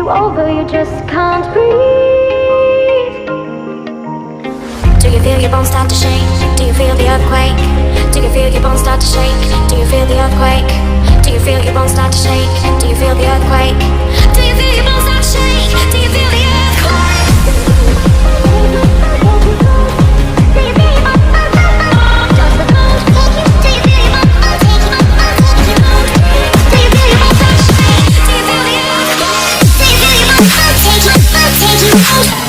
you over, you just can't breathe. Do you feel your bones start to shake? Do you feel the earthquake? Do you feel your bones start to shake? Do you feel the earthquake? Do you feel your bones start to shake? Do you feel the earthquake? Do you feel your bones start to shake? Do you feel the earthquake? I'll take you out.